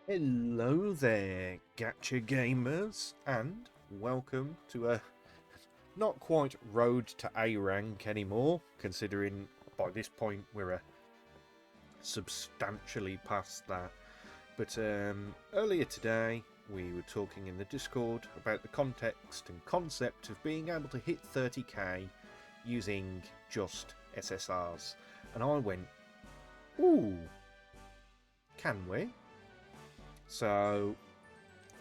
Hello there, Gacha gamers, and welcome to a not quite road to A rank anymore, considering by this point we're substantially past that. But earlier today we were talking in the Discord about the context and concept of being able to hit 30k using just SSRs, and I went, ooh, can we? So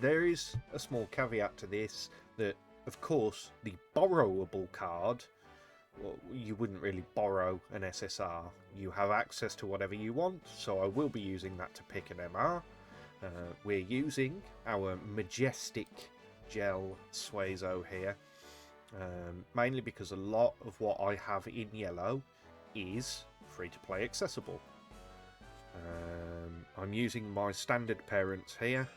there is a small caveat to this that, of course, the borrowable card, well, you wouldn't really borrow an SSR. You have access to whatever you want, so I will be using that to pick an MR. We're using our majestic gel Suezo here, mainly because a lot of what I have in yellow is free-to-play accessible. I'm using my standard parents here,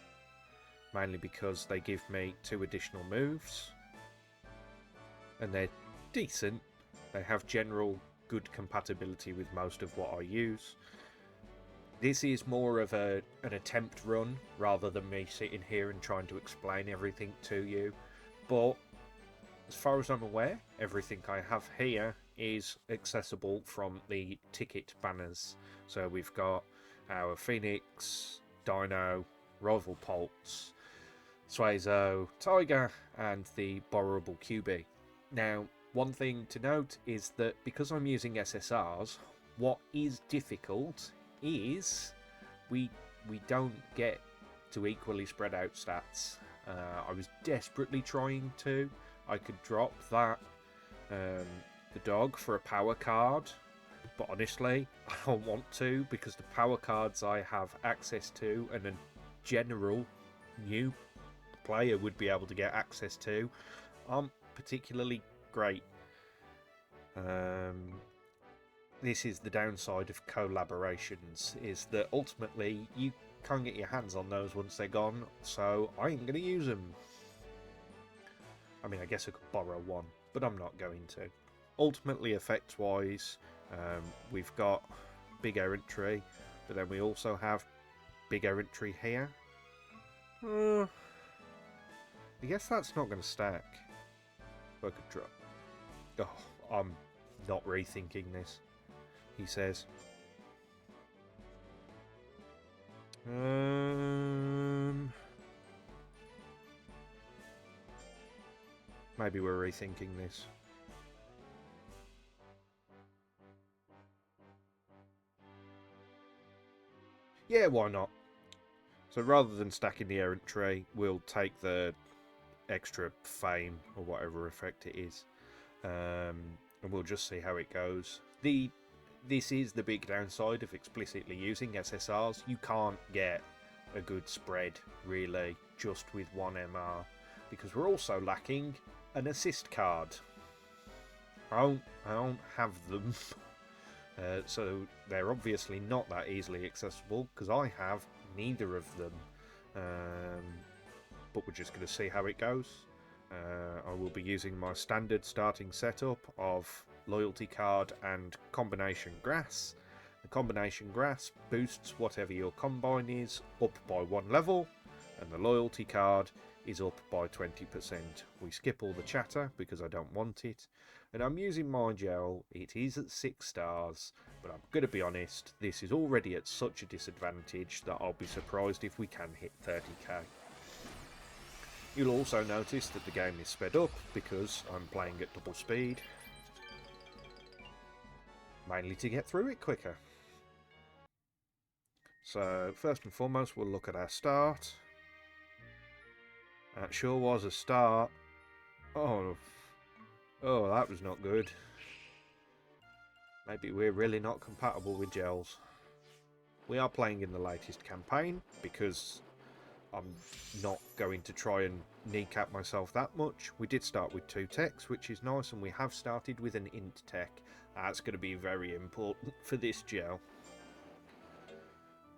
mainly because they give me 2 additional moves, and they're decent. They have general good compatibility with most of what I use. This is more of an attempt run rather than me sitting here and trying to explain everything to you, but as far as I'm aware, everything I have here is accessible from the ticket banners. So we've got our Phoenix, Dino, Rival Pulse, Suezo, Tiger, and the borrowable QB. Now, one thing to note is that because I'm using SSRs, what is difficult is we don't get to equally spread out stats. I was desperately trying to. I could drop that the dog for a power card, but honestly, I don't want to, because the power cards I have access to and a general new player would be able to get access to aren't particularly great. This is the downside of collaborations, is that ultimately you can't get your hands on those once they're gone, so I ain't going to use them. I mean, I guess I could borrow one, but I'm not going to. Ultimately, effects-wise, we've got big errantry, but then we also have big errantry here. I guess that's not going to stack. I could drop. Oh, I'm not rethinking this, he says. Maybe we're rethinking this. Yeah, why not? So rather than stacking the errantry, we'll take the extra fame or whatever effect it is, and we'll just see how it goes. This is the big downside of explicitly using SSRs. You can't get a good spread really just with one MR, because we're also lacking an assist card. I don't have them. So they're obviously not that easily accessible, because I have neither of them. But we're just going to see how it goes. I will be using my standard starting setup of loyalty card and combination grass. The combination grass boosts whatever your combine is up by 1 level, and the loyalty card is up by 20%. We skip all the chatter because I don't want it. And I'm using my gel. It is at 6 stars, but I'm going to be honest, this is already at such a disadvantage that I'll be surprised if we can hit 30k. You'll also notice that the game is sped up because I'm playing at double speed, mainly to get through it quicker. So first and foremost, we'll look at our start. That sure was a start. Oh, that was not good. Maybe we're really not compatible with gels. We are playing in the latest campaign because I'm not going to try and kneecap myself that much. We did start with 2 techs, which is nice, and we have started with an int tech. That's going to be very important for this gel.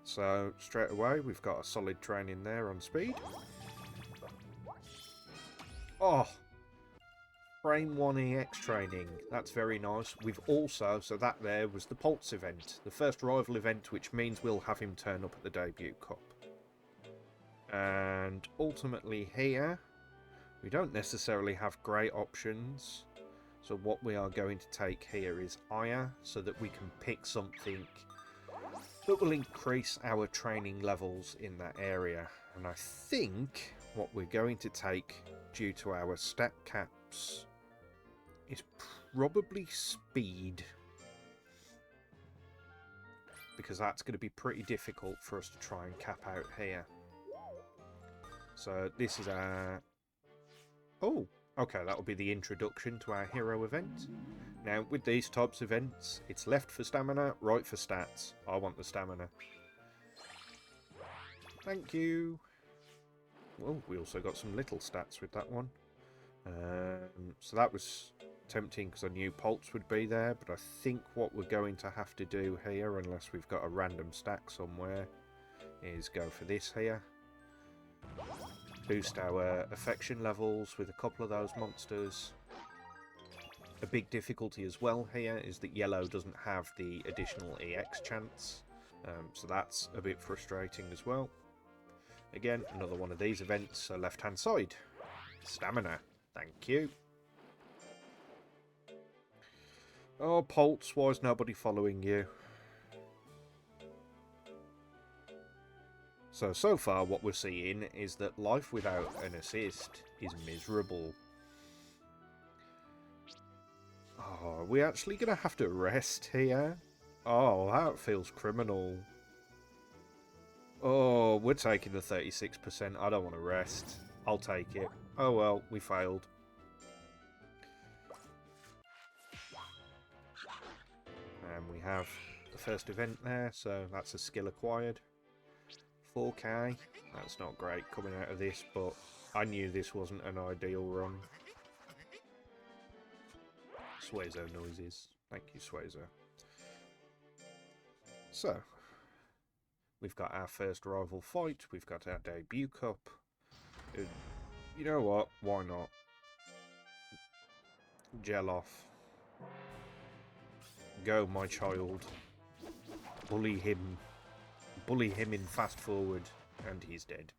So straight away, we've got a solid training there on speed. Oh, frame 1 EX training. That's very nice. We've also, so that there was the Pulse event, the first rival event, which means we'll have him turn up at the debut cup. And ultimately here, we don't necessarily have great options. So what we are going to take here is Aya, so that we can pick something that will increase our training levels in that area. And I think what we're going to take, due to our stat caps, is probably speed. Because that's going to be pretty difficult for us to try and cap out here. So this is our... Oh, okay, that will be the introduction to our hero event. Now, with these types of events, it's left for stamina, right for stats. I want the stamina. Thank you. Well, we also got some little stats with that one. So that was tempting because I knew Pulse would be there, but I think what we're going to have to do here, unless we've got a random stack somewhere, is go for this here. Boost our affection levels with a couple of those monsters. A big difficulty as well here is that yellow doesn't have the additional EX chance, so that's a bit frustrating as well. Again, another one of these events, so left hand side. Stamina, thank you. Oh, Pulse, why is nobody following you? So far what we're seeing is that life without an assist is miserable. Oh, are we actually going to have to rest here? Oh, that feels criminal. Oh, we're taking the 36%. I don't want to rest. I'll take it. Oh well, we failed. And we have the first event there, so that's a skill acquired. 4k. That's not great coming out of this, but I knew this wasn't an ideal run. Suezo noises. Thank you, Suezo. So, we've got our first rival fight. We've got our debut cup. You know what? Why not? Gel off. Go, my child. Bully him. Bully him in fast forward. And he's dead.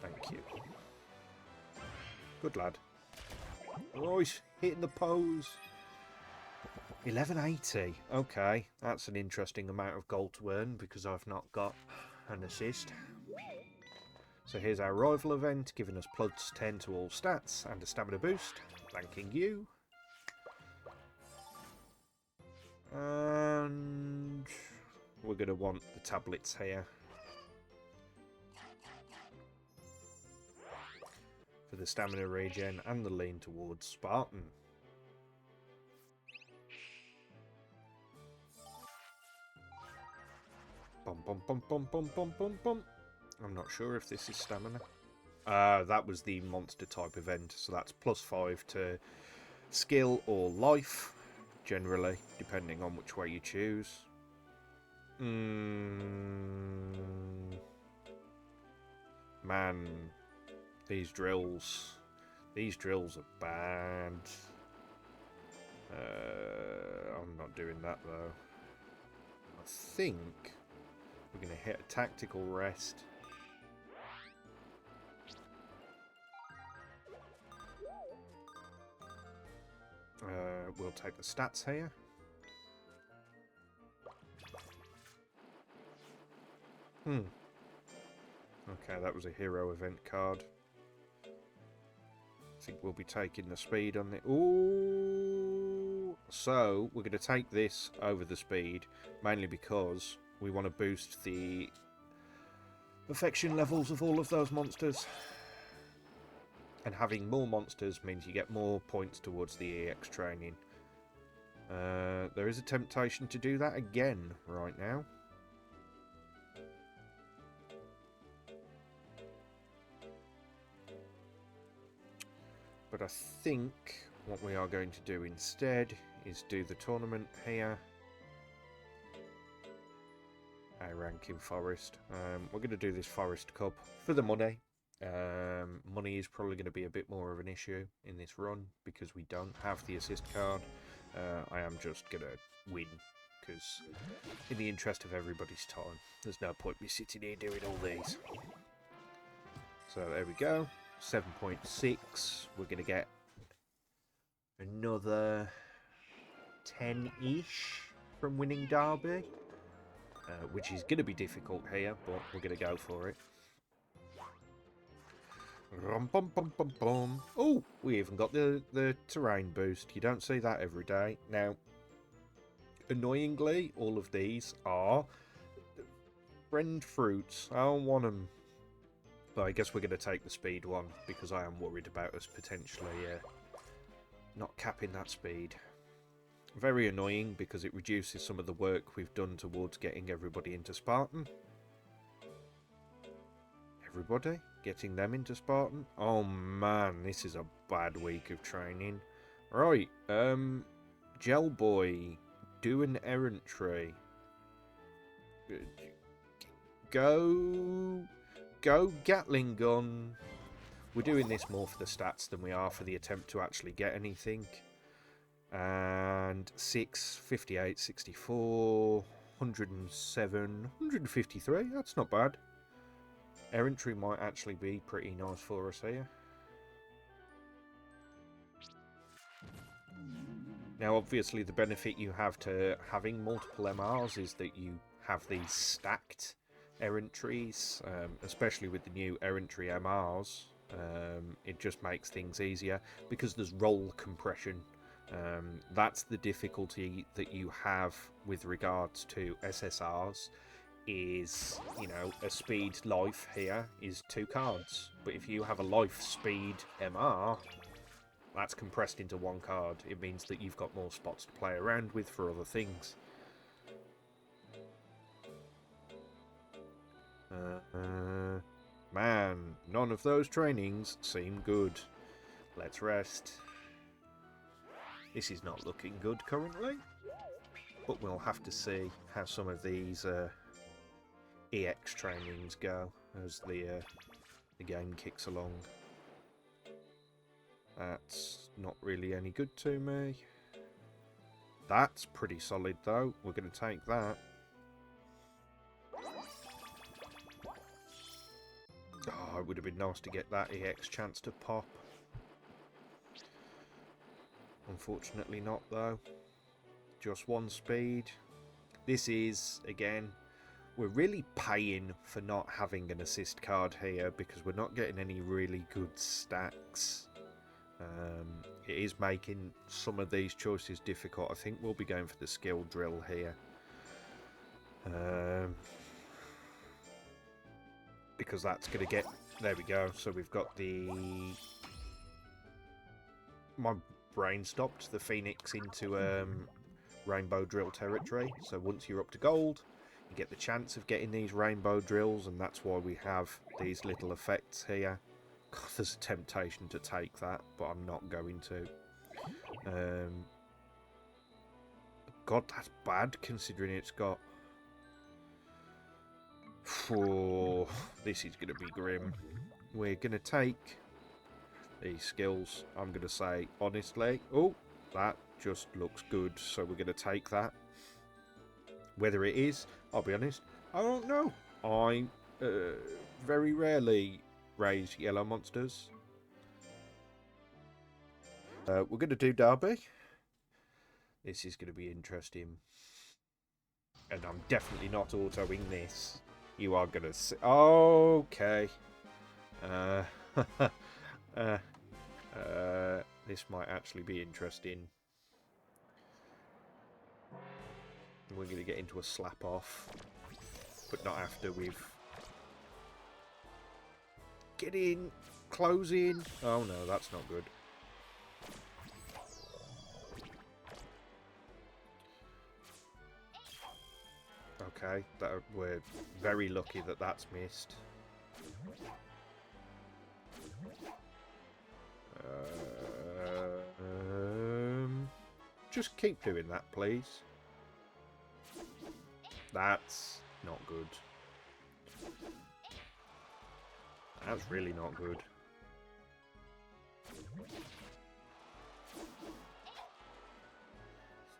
Thank you. Good lad. Right, hitting the pose. 1180. Okay, that's an interesting amount of gold to earn because I've not got an assist. So here's our rival event, giving us plus 10 to all stats and a stamina boost. Thanking you. And we're going to want the tablets here. For the stamina regen and the lean towards Spartan. Bum bum bum bum bum bum bum bum. I'm not sure if this is stamina. That was the monster type event, so that's plus 5 to skill or life, generally, depending on which way you choose. Man, these drills are bad. I'm not doing that though. I think we're going to hit a tactical rest. We'll take the stats here. Okay, that was a hero event card. I think we'll be taking the speed on the... Ooh! So, we're going to take this over the speed, mainly because we want to boost the affection levels of all of those monsters. And having more monsters means you get more points towards the EX training. There is a temptation to do that again right now. But I think what we are going to do instead is do the tournament here. Our ranking forest. We're going to do this forest cup for the money. Money is probably going to be a bit more of an issue in this run because we don't have the assist card. I am just going to win because in the interest of everybody's time, there's no point me sitting here doing all these. So there we go, 7.6. We're going to get another 10-ish from winning Derby, which is going to be difficult here, but we're going to go for it. Oh, we even got the terrain boost. You don't see that every day. Now, annoyingly, all of these are friend fruits. I don't want them. But I guess we're going to take the speed one, because I am worried about us potentially not capping that speed. Very annoying, because it reduces some of the work we've done towards getting everybody into Spartan. Everybody? Getting them into Spartan? Oh man, this is a bad week of training. Right, Gel Boy, do an errantry. Go Gatling Gun. We're doing this more for the stats than we are for the attempt to actually get anything. And 6, 58, 64, 107, 153. That's not bad. Errantry might actually be pretty nice for us here. Now, obviously, the benefit you have to having multiple MRs is that you have these stacked errantries, especially with the new errantry MRs. It just makes things easier because there's roll compression. That's the difficulty that you have with regards to SSRs. Is, you know, a speed life here is 2 cards, but if you have a life speed MR, that's compressed into 1 card. It means that you've got more spots to play around with for other things. Man, none of those trainings seem good. Let's rest. This is not looking good currently, but we'll have to see how some of these EX trainings go as the game kicks along. That's not really any good to me. That's pretty solid though. We're going to take that. Oh, it would have been nice to get that EX chance to pop. Unfortunately not though. Just 1 speed. This is, again, we're really paying for not having an assist card here because we're not getting any really good stacks. It is making some of these choices difficult. I think we'll be going for the skill drill here. Because that's going to get... There we go. So we've got the... My brain stopped. The Phoenix into Rainbow Drill territory. So once you're up to gold, you get the chance of getting these rainbow drills, and that's why we have these little effects here. God, there's a temptation to take that, but I'm not going to. God, that's bad considering it's got... Oh, this is going to be grim. We're going to take these skills. I'm going to say, honestly, oh, that just looks good, so we're going to take that. Whether it is, I'll be honest, I don't know. I very rarely raise yellow monsters. We're going to do Derby. This is going to be interesting. And I'm definitely not autoing this. You are going to see... Okay. This might actually be interesting. We're going to get into a slap off. But not after we've... Get in! Close in! Oh no, that's not good. Okay, we're very lucky that that's missed. Just keep doing that, please. That's not good. That's really not good.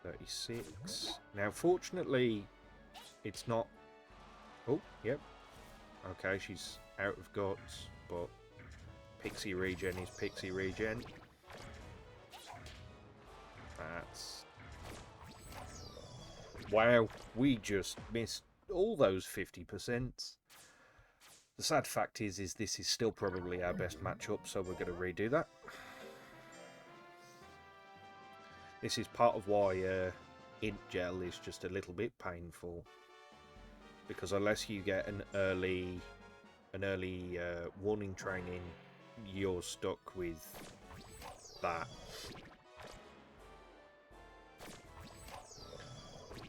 36. Now, fortunately, it's not... Oh, yep. Okay, she's out of guts, but Pixie Regen is Pixie Regen. That's... Wow, we just missed all those 50%. The sad fact is this is still probably our best matchup, so we're going to redo that. This is part of why Int Gel is just a little bit painful, because unless you get an early warning training, you're stuck with that.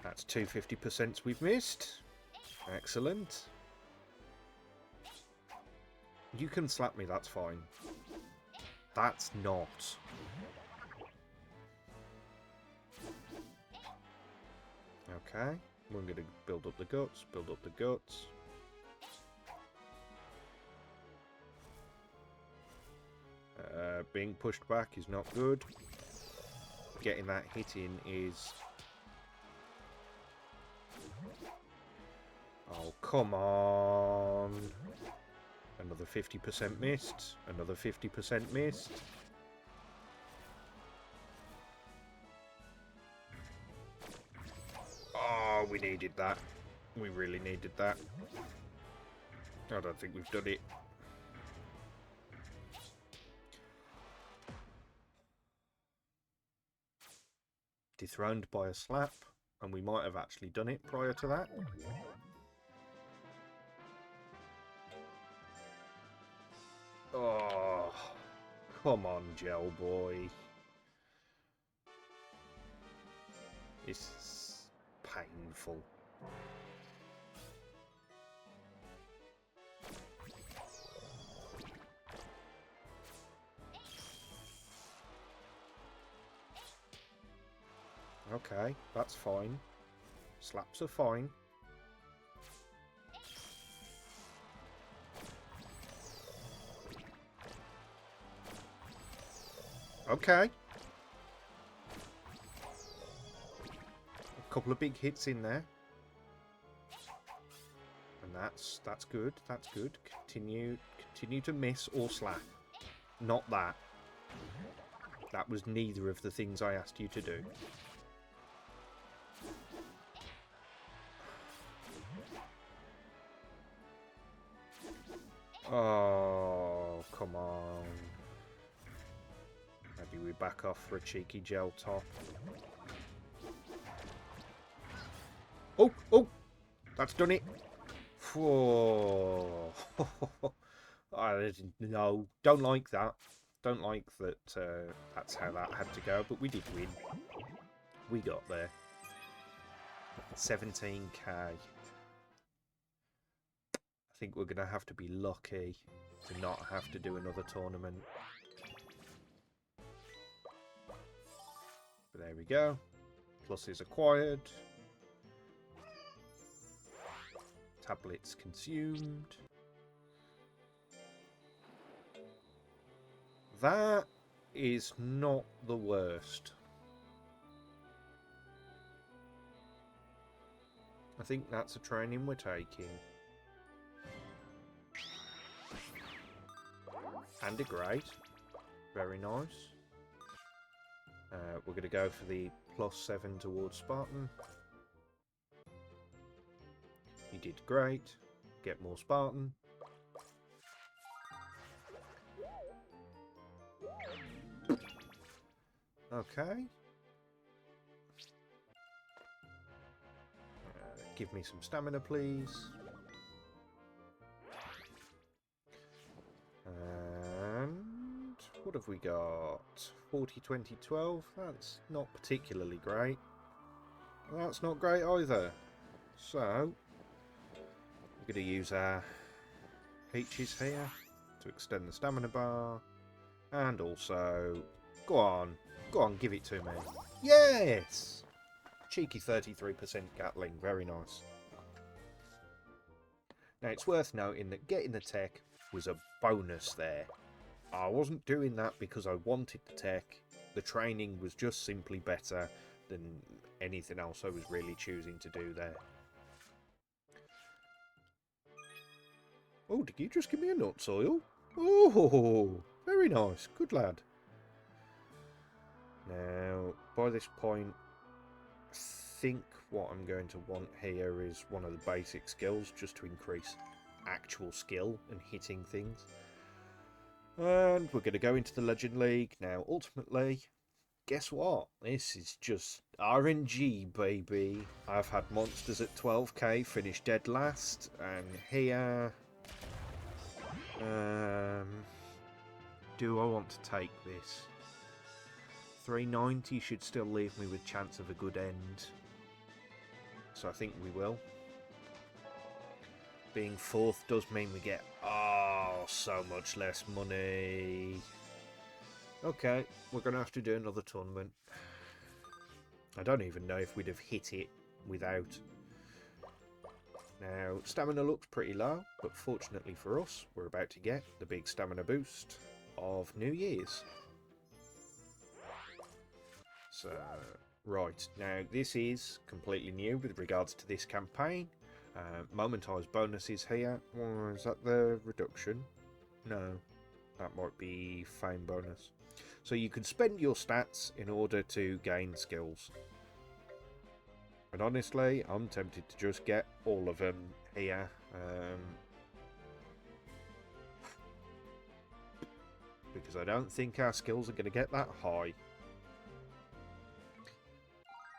That's 250% we've missed. Excellent. You can slap me, that's fine. That's not. Okay, we're going to build up the guts, build up the guts. Being pushed back is not good. Getting that hit in is... Oh, come on. Another 50% missed. Another 50% missed. Oh, we needed that. We really needed that. I don't think we've done it. Dethroned by a slap, and we might have actually done it prior to that. Oh, come on, Gel Boy. It's painful. Okay, that's fine. Slaps are fine. Okay. A couple of big hits in there. And that's good. That's good. Continue to miss or slap. Not that. That was neither of the things I asked you to do. Oh, come on. Maybe we back off for a cheeky gel top. Oh, oh! That's done it. Whoa. No, don't like that. Don't like that that's how that had to go, but we did win. We got there. 17k. I think we're going to have to be lucky to not have to do another tournament. But there we go. Plus is acquired. Tablets consumed. That is not the worst. I think that's a training we're taking. And a grade. Very nice. We're going to go for the +7 towards Spartan. You did great. Get more Spartan. Okay. Give me some stamina, please. And what have we got? 40, 20, 12. That's not particularly great. That's not great either. So, we're going to use our peaches here to extend the stamina bar. And also, go on, give it to me. Yes! Cheeky 33% Gatling, very nice. Now it's worth noting that getting the tech was a bonus there. I wasn't doing that because I wanted the tech. The training was just simply better. than anything else I was really choosing to do there. Oh, did you just give me a nut soil? Oh, very nice. Good lad. Now, by this point, I think what I'm going to want here is one of the basic skills, just to increase actual skill and hitting things. And we're going to go into the Legend League. Now, ultimately, guess what? This is just RNG, baby. I've had monsters at 12k finish dead last, and here... do I want to take this? 390 should still leave me with chance of a good end. So I think we will. Being fourth does mean we get, so much less money. Okay, we're going to have to do another tournament. I don't even know if we'd have hit it without. Now, stamina looks pretty low, but fortunately for us, we're about to get the big stamina boost of New Year's. So, right, now this is completely new with regards to this campaign. Momentized bonuses here. Is that the reduction? No, that might be fame bonus. So you can spend your stats in order to gain skills. And honestly, I'm tempted to just get all of them here. Because I don't think our skills are going to get that high.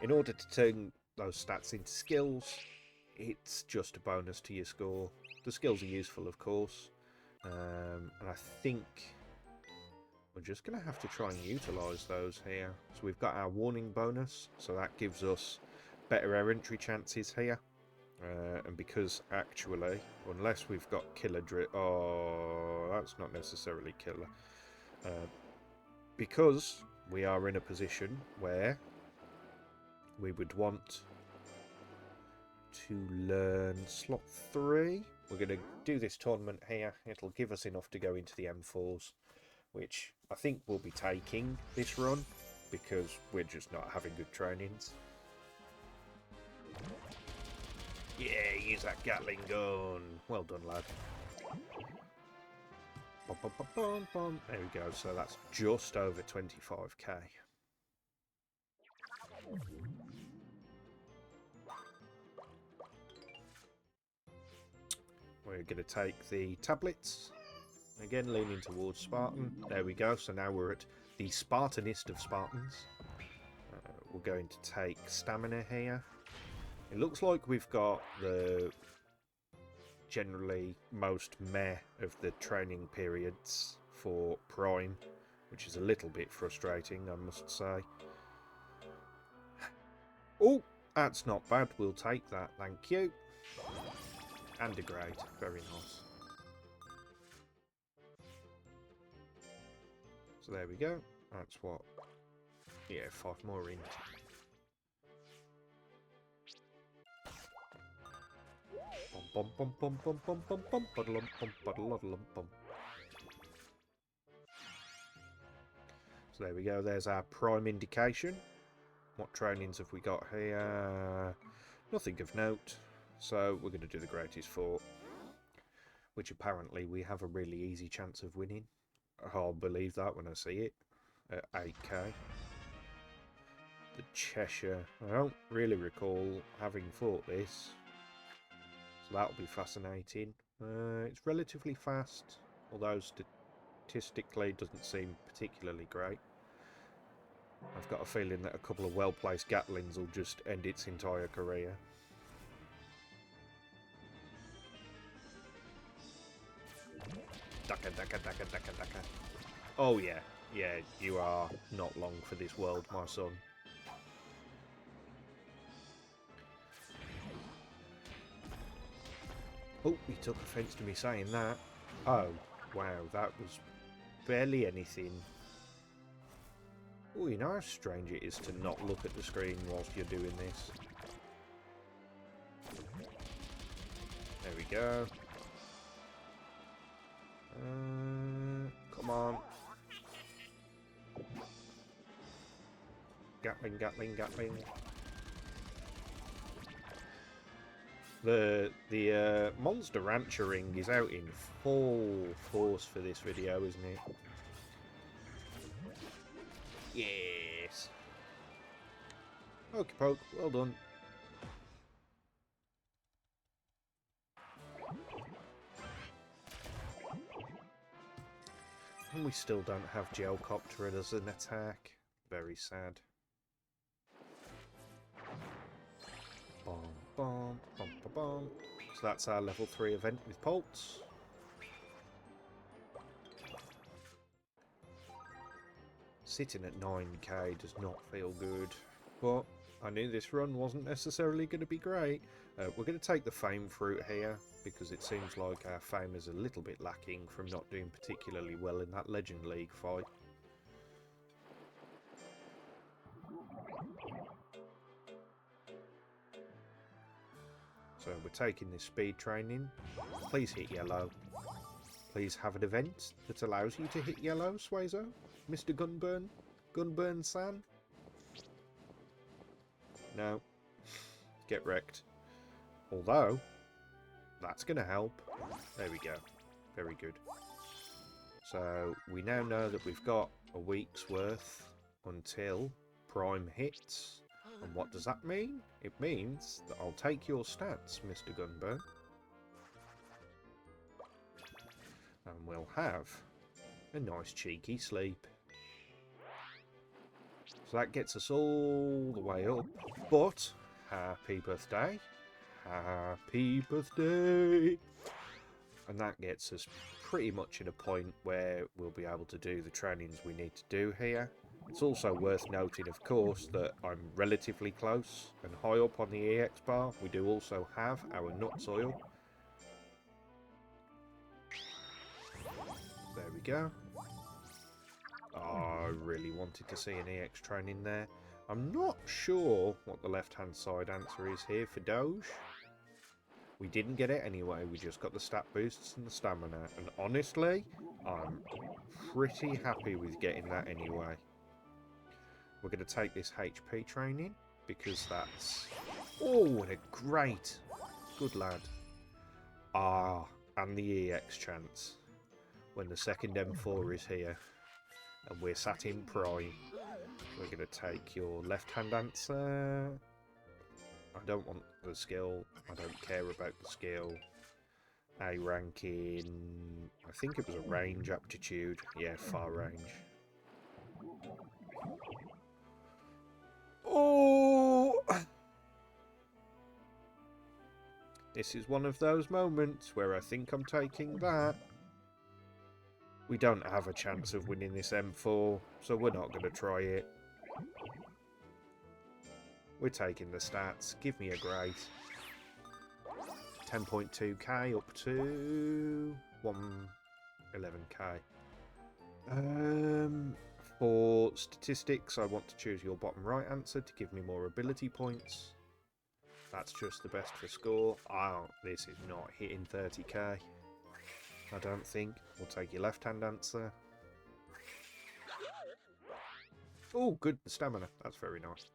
In order to turn those stats into skills, it's just a bonus to your score. The skills are useful, of course. And I think we're just going to have to try and utilise those here. So we've got our warning bonus, so that gives us better air entry chances here. And because actually, unless we've got killer drip... Oh, that's not necessarily killer. Because we are in a position where we would want to learn slot 3. We're going to do this tournament here. It'll give us enough to go into the M4s, which I think we'll be taking this run because we're just not having good trainings. Yeah, use that Gatling gun. Well done, lad. Bum, bum, bum, bum, bum. There we go. So that's just over 25k. We're going to take the tablets. Again, leaning towards Spartan. There we go. So now we're at the Spartanist of Spartans. We're going to take stamina here. It looks like we've got the generally most meh of the training periods for Prime, which is a little bit frustrating, I must say. Oh, that's not bad. We'll take that. Thank you. And a grade. Very nice. So there we go. That's what? Yeah, 5 more in. Bum bum bum bum bum bum bum bum bum bum. So there we go. There's our prime indication. What trainings have we got here? Nothing of note. So we're going to do the greatest fort, which apparently we have a really easy chance of winning. I'll believe that when I see it at 8k. The Cheshire. I don't really recall having fought this, so that'll be fascinating. It's relatively fast, although statistically doesn't seem particularly great. I've got a feeling that a couple of well-placed Gatlings will just end its entire career. Daka, daka, daka, daka, daka. Oh yeah, yeah, you are not long for this world, my son. Oh, he took offence to me saying that. Oh, wow, that was barely anything. Oh, you know how strange it is to not look at the screen whilst you're doing this. There we go. Come on. Gatling, Gatling, Gatling. The MonsterRancher ring is out in full force for this video, isn't it? Yes. Okey poke, well done. And we still don't have Gelcopter as an attack. Very sad. Bom, bom, bom, bom, bom. So that's our level 3 event with Pulse. Sitting at 9k does not feel good, but I knew this run wasn't necessarily going to be great. We're going to take the Fame Fruit here, because it seems like our fame is a little bit lacking from not doing particularly well in that Legend League fight. So we're taking this speed training. Please hit yellow. Please have an event that allows you to hit yellow, Suezo. Mr. Gunburn? Gunburn-san? No. Get wrecked. Although, that's going to help. There we go. Very good. So, we now know that we've got a week's worth until Prime hits. And what does that mean? It means that I'll take your stats, Mr. Gunburn. And we'll have a nice cheeky sleep. So that gets us all the way up. But, happy birthday. Happy birthday. And that gets us pretty much at a point where we'll be able to do the trainings we need to do here. It's also worth noting, of course, that I'm relatively close and high up on the EX bar. We do also have our nuts oil. There we go. Oh, I really wanted to see an EX training there. I'm not sure what the left-hand side answer is here for Doge. We didn't get it anyway, we just got the stat boosts and the stamina. And honestly, I'm pretty happy with getting that anyway. We're going to take this HP training, because that's... Oh, what a great... Good lad. Ah, and the EX chance. When the second M4 is here. And we're sat in Prime. We're going to take your left-hand answer. I don't want the skill. I don't care about the skill. A ranking... I think it was a range aptitude. Yeah, far range. Oh! This is one of those moments where I think I'm taking that. We don't have a chance of winning this M4, so we're not going to try it. We're taking the stats. Give me a great. 10.2k up to 111k. For statistics, I want to choose your bottom right answer to give me more ability points. That's just the best for score. Oh, this is not hitting 30k. I don't think. We'll take your left-hand answer. Oh, good stamina. That's very nice.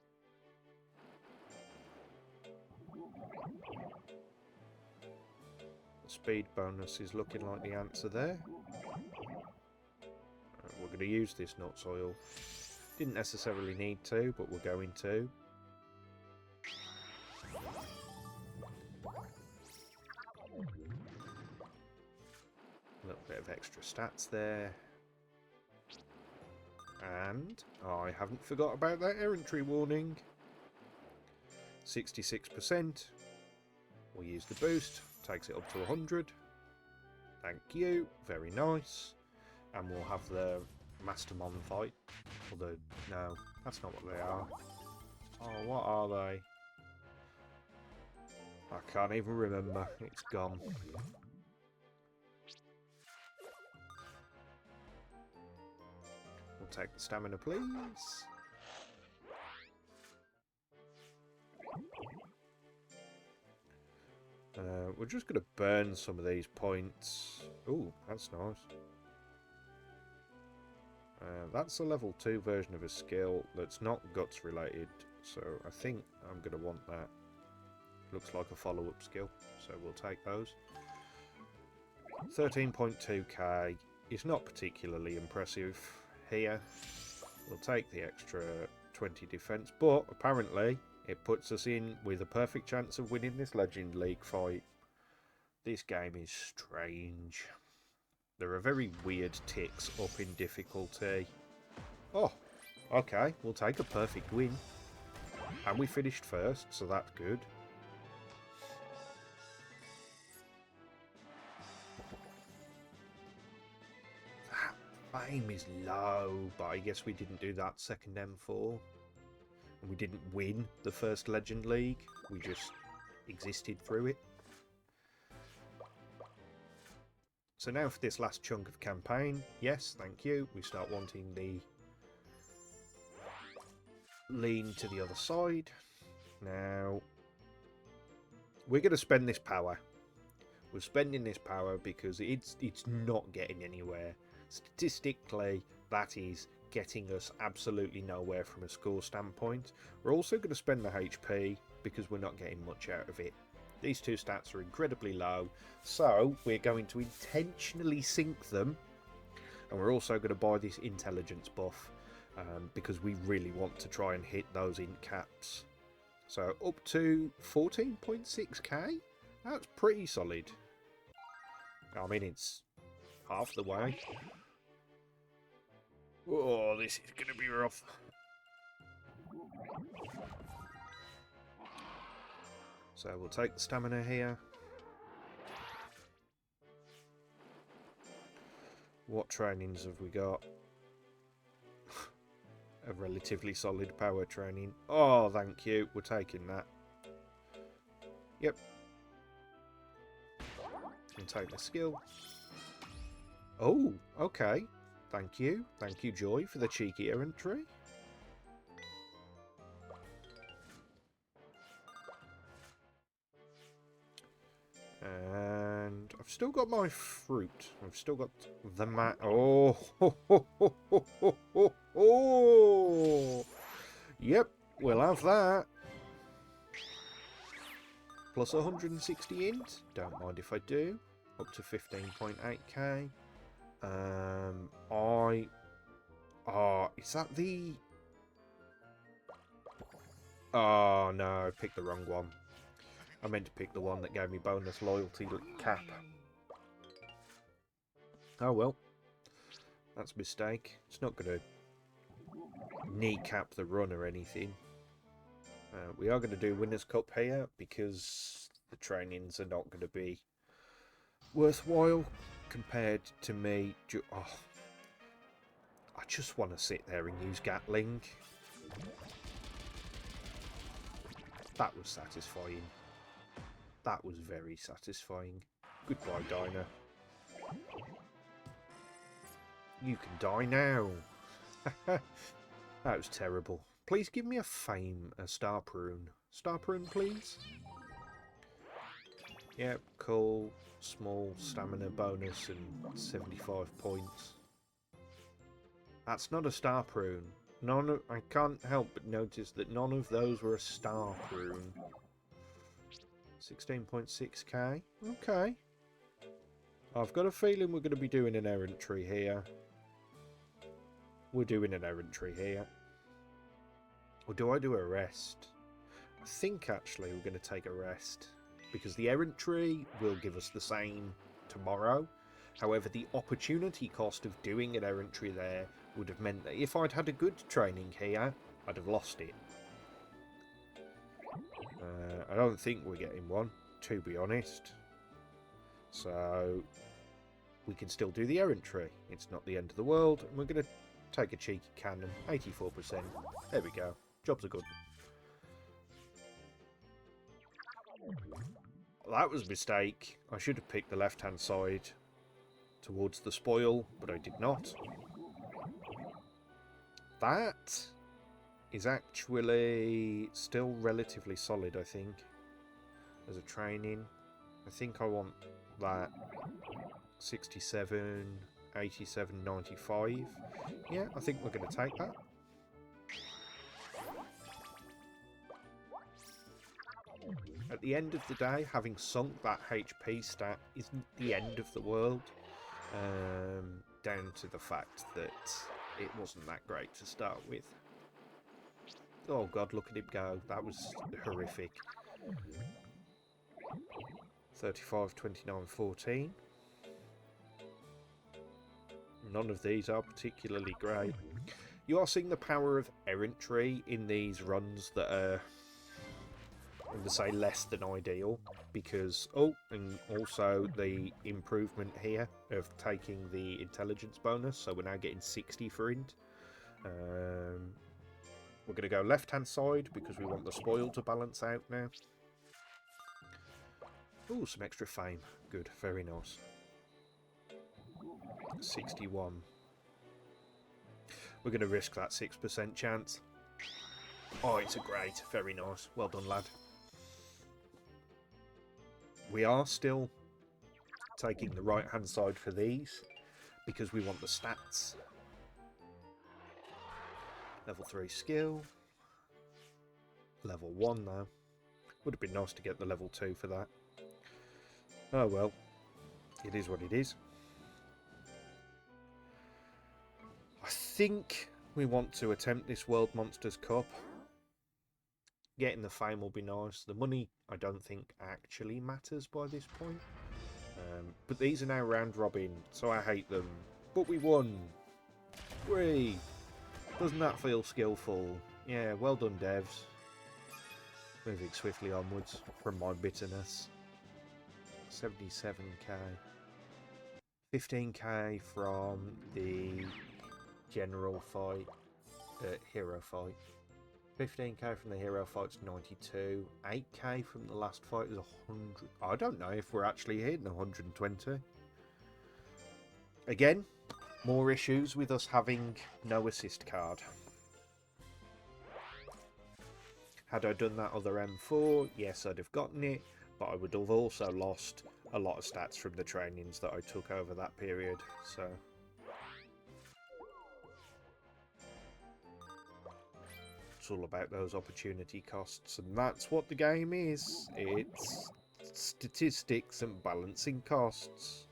The speed bonus is looking like the answer there. We're going to use this nuts oil. Didn't necessarily need to, but we're going to. A little bit of extra stats there. And I haven't forgot about that errantry warning. 66%. We'll use the boost. Takes it up to 100. Thank you. Very nice. And we'll have the Mastermon fight. Although, no, that's not what they are. Oh, what are they? I can't even remember. It's gone. We'll take the stamina, please. We're just going to burn some of these points. Ooh, that's nice. That's a level 2 version of a skill that's not guts related, so I think I'm going to want that. Looks like a follow-up skill, so we'll take those. 13.2k is not particularly impressive here. We'll take the extra 20 defense, but apparently it puts us in with a perfect chance of winning this Legend League fight. This game is strange. There are very weird ticks up in difficulty. Oh, okay, we'll take a perfect win. And we finished first, so that's good. That fame is low, but I guess we didn't do that second M4. And we didn't win the first Legend League, we just existed through it. So now for this last chunk of campaign, yes, thank you, we start wanting the lean to the other side. Now, we're going to spend this power. We're spending this power because it's not getting anywhere. Statistically, that is getting us absolutely nowhere from a score standpoint. We're also going to spend the HP because we're not getting much out of it. These two stats are incredibly low, so we're going to intentionally sink them, and we're also going to buy this intelligence buff because we really want to try and hit those int caps. So up to 14.6k, that's pretty solid. I mean, it's half the way. Oh, this is going to be rough. So we'll take the stamina here. What trainings have we got? A relatively solid power training. Oh, thank you. We're taking that. Yep. And take the skill. Oh, okay. Thank you. Thank you, Joy, for the cheeky errantry. And I've still got my fruit. I've still got the mat. Oh, ho, ho, ho, ho, ho, ho, ho. Yep, we'll have that. Plus 160 int. Don't mind if I do. Up to 15.8k. Is that the... Oh, no, I picked the wrong one. I meant to pick the one that gave me bonus loyalty cap. Oh well. That's a mistake. It's not going to kneecap the run or anything. We are going to do Winners' Cup here because the trainings are not going to be worthwhile compared to me. Oh, I just want to sit there and use Gatling. That was satisfying. That was very satisfying. Goodbye, Diner. You can die now. That was terrible. Please give me a fame, a star prune. Star prune, please. Yep, cool. Small stamina bonus and 75 points. That's not a star prune. I can't help but notice that none of those were a star prune. 16.6k. Okay. I've got a feeling we're going to be doing an errantry here. We're doing an errantry here. Or do I do a rest? I think actually we're going to take a rest. Because the errantry will give us the same tomorrow. However, the opportunity cost of doing an errantry there would have meant that if I'd had a good training here, I'd have lost it. I don't think we're getting one, to be honest. So, we can still do the errantry. It's not the end of the world. And we're going to take a cheeky cannon. 84%. There we go. Jobs are good. That was a mistake. I should have picked the left-hand side towards the spoil, but I did not. That is actually still relatively solid, I think, as a training. I think I want that 67, 87.95. Yeah, I think we're going to take that. At the end of the day, having sunk that HP stat isn't the end of the world. Down to the fact that it wasn't that great to start with. Oh god, look at him go. That was horrific. 35, 29, 14. None of these are particularly great. You are seeing the power of errantry in these runs that are, I'm going to say, less than ideal, because, oh, and also the improvement here of taking the intelligence bonus, so we're now getting 60 for int. We're going to go left-hand side because we want the spoil to balance out now. Oh, some extra fame. Good, very nice. 61. We're going to risk that 6% chance. Oh, it's a great. Very nice. Well done, lad. We are still taking the right-hand side for these because we want the stats. Level 3 skill. Level 1 though. Would have been nice to get the level 2 for that. Oh well. It is what it is. I think we want to attempt this World Monsters Cup. Getting the fame will be nice. The money, I don't think, actually matters by this point. But these are now round robin, so I hate them. But we won! Whee! Doesn't that feel skillful? Yeah, well done, devs. Moving swiftly onwards from my bitterness. 77k. 15k from the general fight, hero fight. 15k from the hero fight's 92. 8k from the last fight is 100. I don't know if we're actually hitting 120. Again, more issues with us having no assist card. Had I done that other M4, yes, I'd have gotten it, but I would have also lost a lot of stats from the trainings that I took over that period, so... It's all about those opportunity costs, and that's what the game is. It's statistics and balancing costs.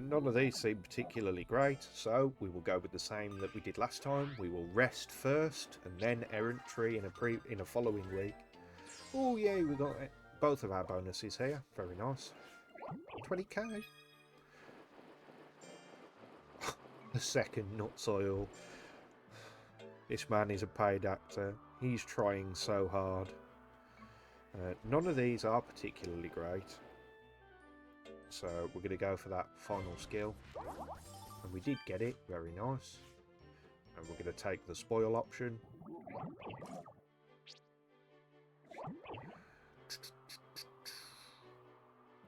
None of these seem particularly great, so we will go with the same that we did last time. We will rest first, and then errantry in a following week. Oh yeah, we got both of our bonuses here. Very nice. 20k. The second nuts oil. This man is a paid actor. He's trying so hard. None of these are particularly great. So we're going to go for that final skill. And we did get it. Very nice. And we're going to take the spoil option.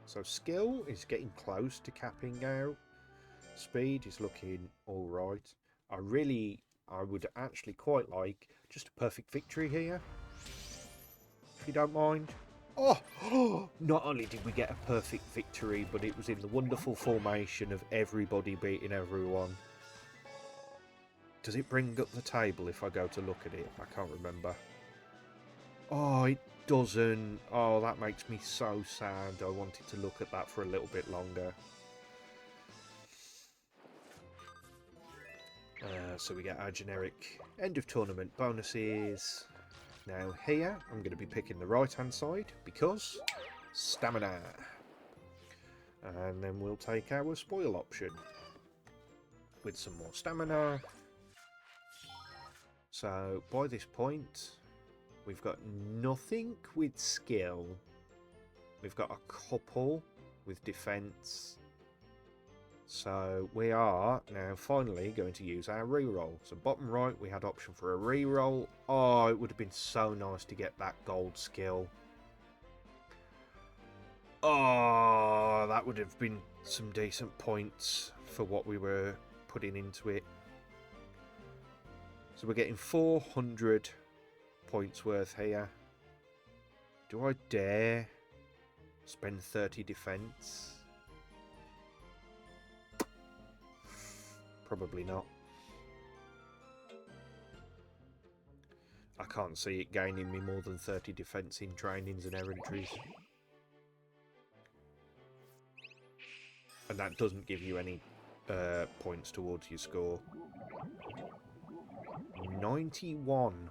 So skill is getting close to capping out. Speed is looking alright. I would actually quite like just a perfect victory here. If you don't mind. Oh, not only did we get a perfect victory, but it was in the wonderful formation of everybody beating everyone. Does it bring up the table if I go to look at it? I can't remember. Oh, it doesn't. Oh, that makes me so sad. I wanted to look at that for a little bit longer. So we get our generic end of tournament bonuses. Now here, I'm going to be picking the right hand side because stamina. And then we'll take our spoil option with some more stamina. So by this point, we've got nothing with skill. We've got a couple with defense. So we are now finally going to use our reroll. So bottom right, we had option for a reroll. Oh, it would have been so nice to get that gold skill. Oh, that would have been some decent points for what we were putting into it. So we're getting 400 points worth here. Do I dare spend 30 defense? Probably not. I can't see it gaining me more than 30 defense in trainings and errantries. And that doesn't give you any points towards your score. 91.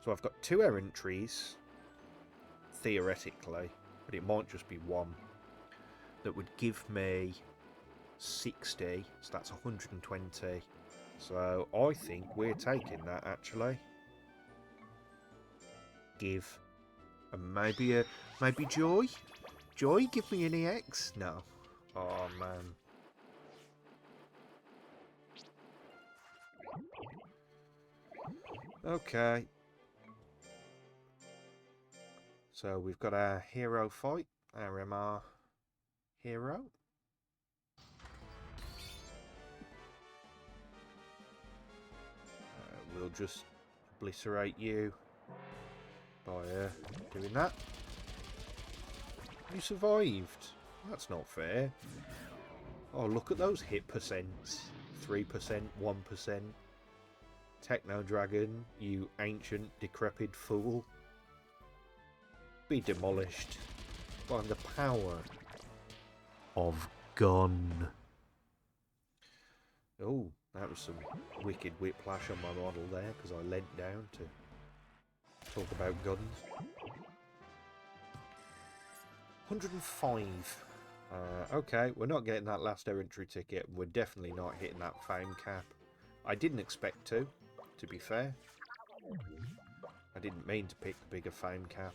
So I've got 2 errantries, theoretically, but it might just be 1, that would give me 60, so that's 120. So I think we're taking that, actually. Give. And maybe Joy? Joy, give me an EX? No. Oh, man. Okay. So we've got our hero fight, our MR hero. We'll just obliterate you by doing that. You survived. That's not fair. Oh, look at those hit percents. 3%, 1%. Techno Dragon, you ancient decrepit fool. Be demolished by the power of gun. Oh, that was some wicked whiplash on my model there, because I leant down to talk about guns. 105. Okay, we're not getting that last errantry ticket. We're definitely not hitting that fame cap. I didn't expect to be fair. I didn't mean to pick the bigger fame cap.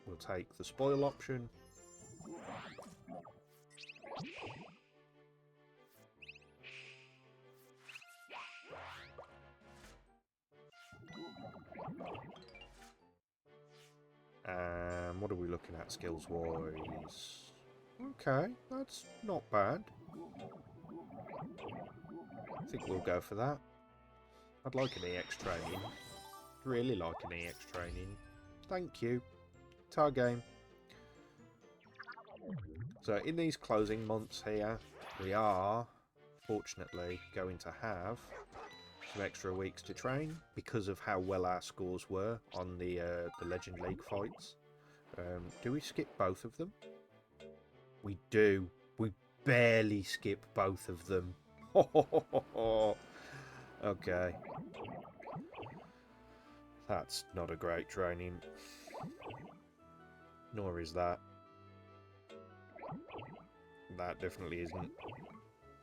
We'll take the spoil option. What are we looking at skills wise? Okay, that's not bad. I think we'll go for that. I'd like an EX training. Really like an EX training. Thank you. Tar game. So in these closing months here, we are fortunately going to have some extra weeks to train because of how well our scores were on the Legend League fights. Do we skip both of them? We do. We barely skip both of them. Okay. That's not a great training. Nor is that. That definitely isn't.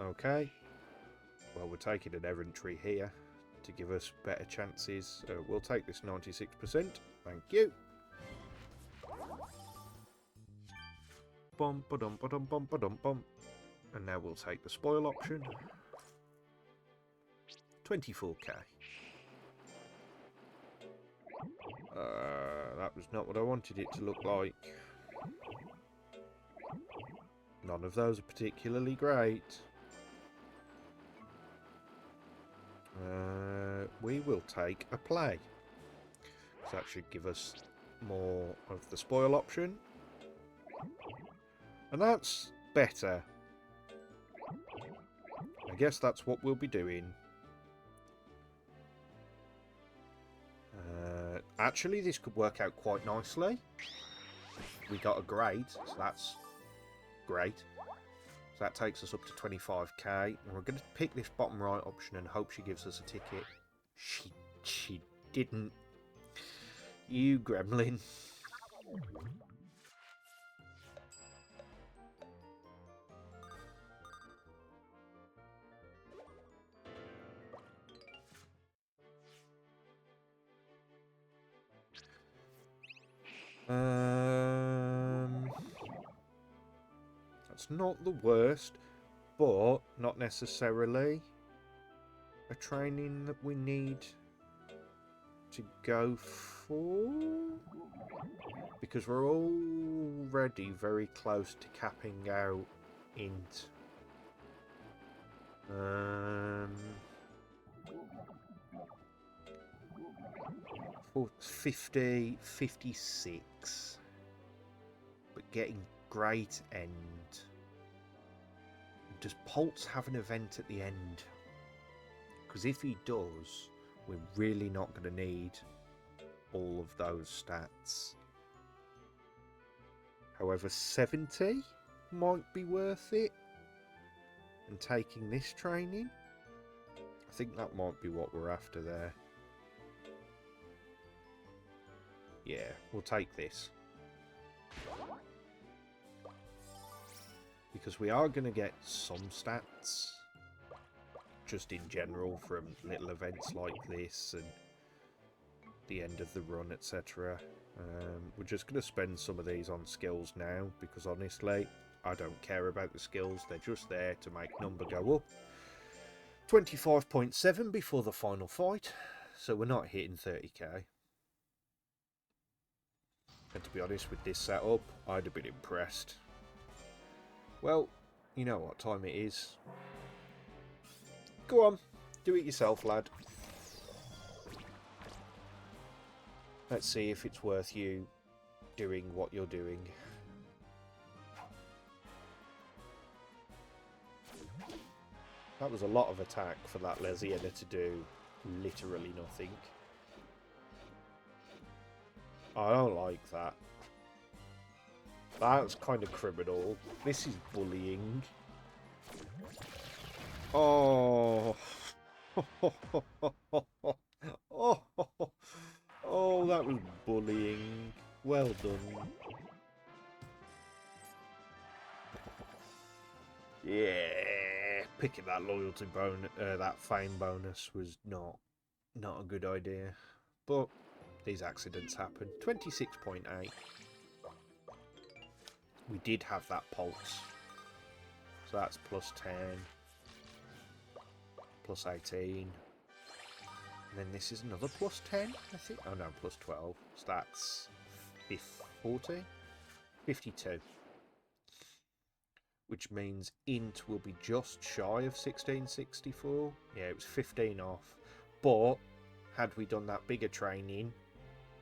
Okay. Well, we're taking an errantry here to give us better chances. We'll take this 96%. Thank you. Bum, ba-dum, ba-dum, bum, ba-dum, bum. And now we'll take the spoil option. 24k. That was not what I wanted it to look like. None of those are particularly great. We will take a play. So that should give us more of the spoil option. And that's better. I guess that's what we'll be doing. Actually, this could work out quite nicely. We got a grade, so that's great. So that takes us up to 25k. And we're going to pick this bottom right option and hope she gives us a ticket. She didn't. You gremlin. That's not the worst, but not necessarily a training that we need to go for, because we're already very close to capping out int. 50, 56, but getting great end does Pulse have an event at the end? Because if he does, we're really not going to need all of those stats. However, 70 might be worth it. And taking this training, I think that might be what we're after there. Yeah, we'll take this. Because we are going to get some stats, just in general, from little events like this and the end of the run, etc. We're just going to spend some of these on skills now, because honestly, I don't care about the skills. They're just there to make number go up. 25.7 before the final fight, so we're not hitting 30k. And to be honest, with this setup, I'd have been impressed. Well, you know what time it is. Go on, do it yourself, lad. Let's see if it's worth you doing what you're doing. That was a lot of attack for that Lesiana to do literally nothing. I don't like that. That's kind of criminal. This is bullying. Oh. Oh, that was bullying. Well done. Yeah, picking that loyalty bonus, that fame bonus was not a good idea. But these accidents happen. 26.8. We did have that pulse. So that's plus 10. Plus 18. And then this is another plus 10, I think. Oh no, plus 12. So that's 40? 52. Which means int will be just shy of 1664. Yeah, it was 15 off. But had we done that bigger training,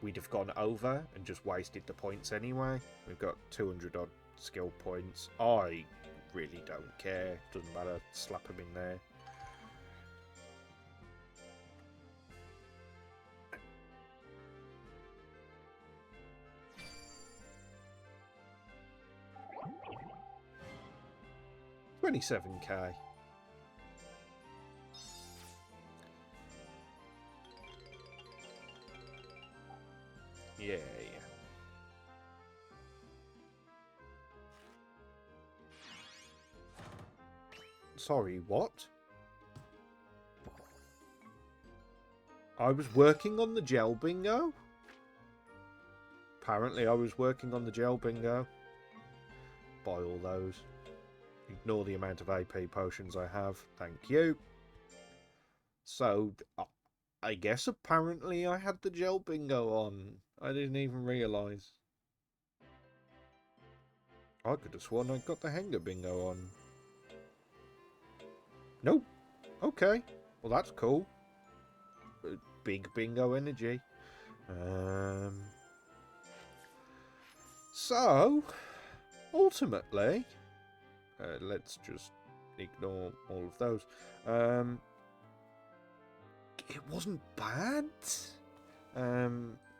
we'd have gone over and just wasted the points anyway. We've got 200 odd skill points. I really don't care. Doesn't matter. Slap them in there. $27k. Yeah. Sorry, what? I was working on the gel bingo? Apparently I was working on the gel bingo. Buy all those. Ignore the amount of AP potions I have. Thank you. So, I guess apparently I had the gel bingo on. I didn't even realise. I could have sworn I got the Henga bingo on. Nope. Okay. Well, that's cool. Big bingo energy. So, ultimately, let's just ignore all of those. It wasn't bad.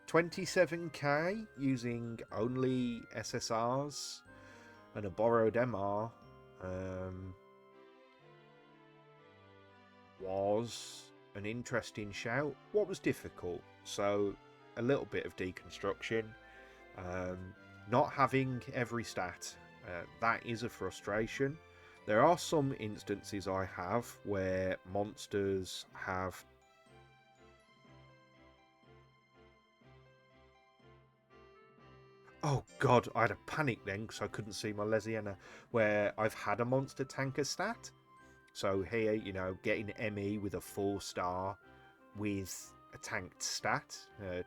27k using only SSRs and a borrowed MR was an interesting shout. What was difficult? So a little bit of deconstruction. Not having every stat, that is a frustration. There are some instances I have where monsters have oh god, I had a panic then because I couldn't see my Lesiana, where I've had a monster tanker stat. So here, you know, getting ME with a 4-star with a tanked stat,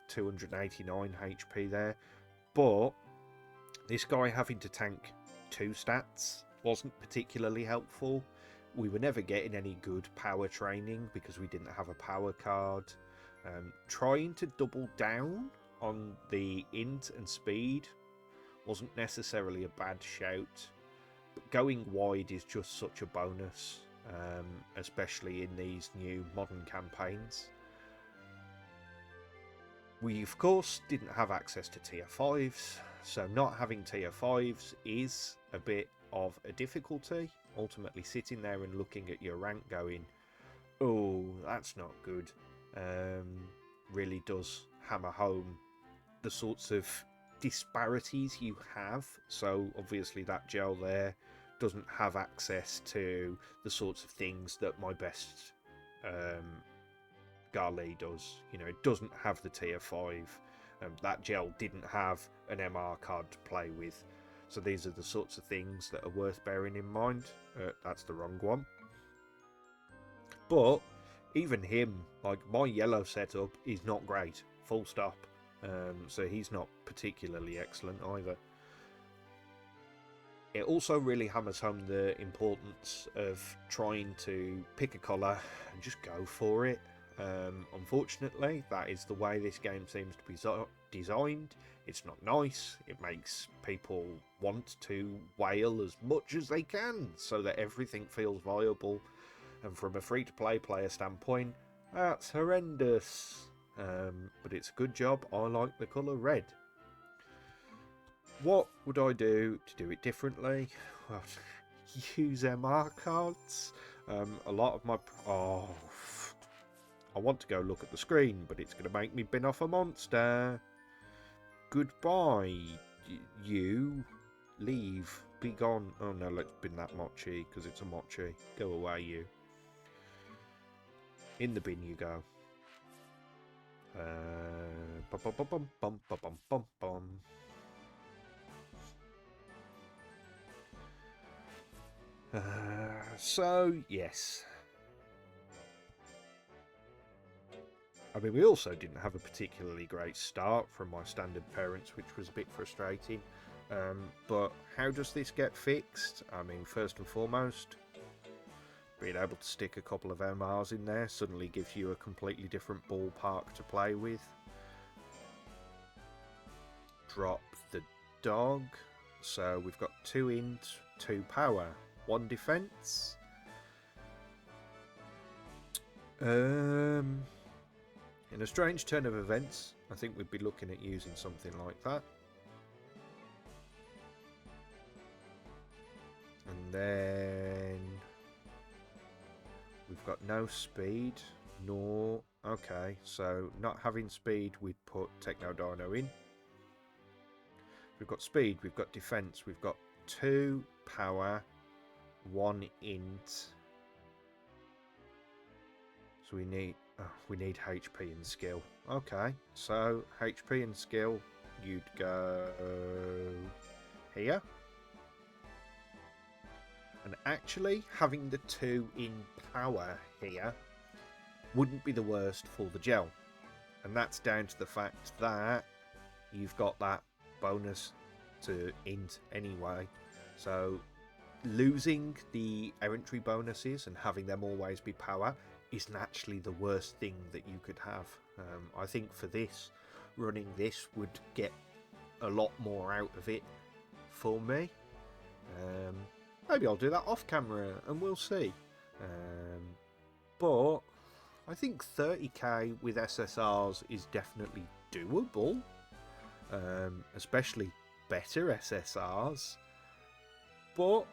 289 HP there. But this guy having to tank 2 stats wasn't particularly helpful. We were never getting any good power training because we didn't have a power card. Trying to double down on the int and speed wasn't necessarily a bad shout, but going wide is just such a bonus, especially in these new modern campaigns. We, of course, didn't have access to tier 5s, so not having tier 5s is a bit of a difficulty. Ultimately sitting there and looking at your rank going, oh, that's not good, really does hammer home the sorts of disparities you have. So obviously that gel there doesn't have access to the sorts of things that my best Garley does. You know, it doesn't have the tier 5. That gel didn't have an MR card to play with. So these are the sorts of things that are worth bearing in mind. That's the wrong one. But even him, like my yellow setup is not great, full stop. So he's not particularly excellent either. It also really hammers home the importance of trying to pick a colour and just go for it. Unfortunately, that is the way this game seems to be designed. It's not nice. It makes people want to whale as much as they can so that everything feels viable. And from a free-to-play player standpoint, that's horrendous. But it's a good job. I like the colour red. What would I do to do it differently? Well, use MR cards. A lot of my... I want to go look at the screen, but it's going to make me bin off a monster. Goodbye. You. Leave. Be gone. Oh no, let's bin that mochi, because it's a mochi. Go away, you. In the bin you go. So, yes. I mean, we also didn't have a particularly great start from my standard parents, which was a bit frustrating. But how does this get fixed? I mean, first and foremost, being able to stick a couple of MRs in there suddenly gives you a completely different ballpark to play with. Drop the dog. So we've got 2 int, 2 power, 1 defense. In a strange turn of events, I think we'd be looking at using something like that. And then we've got no speed, nor... Okay, so not having speed, we'd put Techno Dino in. We've got speed, we've got defense, we've got 2 power, 1 int. So we need HP and skill. Okay, so HP and skill, you'd go here. And actually, having the 2 in power here wouldn't be the worst for the gel. And that's down to the fact that you've got that bonus to int anyway. So losing the errantry bonuses and having them always be power isn't actually the worst thing that you could have. I think for this, running this would get a lot more out of it for me. Maybe I'll do that off camera and we'll see. But I think 30k with SSRs is definitely doable. Especially better SSRs. But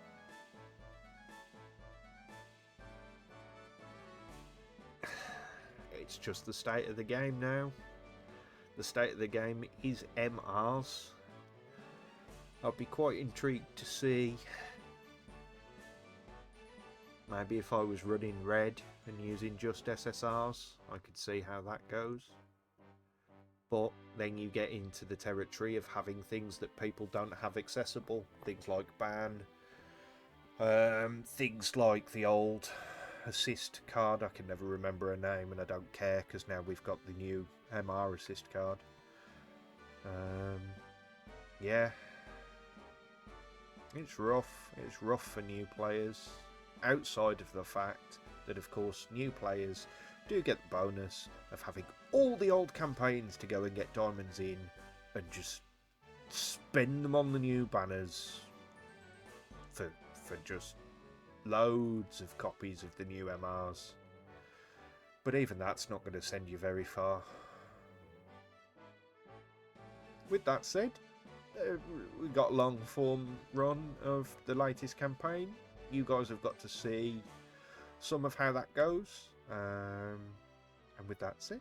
it's just the state of the game now. The state of the game is MRs. I'd be quite intrigued to see maybe if I was running red and using just SSRs, I could see how that goes. But then you get into the territory of having things that people don't have accessible. Things like ban. Things like the old assist card. I can never remember her name and I don't care because now we've got the new MR assist card. Yeah. It's rough. It's rough for new players. Outside of the fact that, of course, new players do get the bonus of having all the old campaigns to go and get diamonds in and just spend them on the new banners for for just loads of copies of the new MRs. But even that's not going to send you very far. With that said, we got a long form run of the latest campaign. You guys have got to see some of how that goes. And with that said,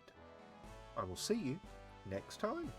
I will see you next time.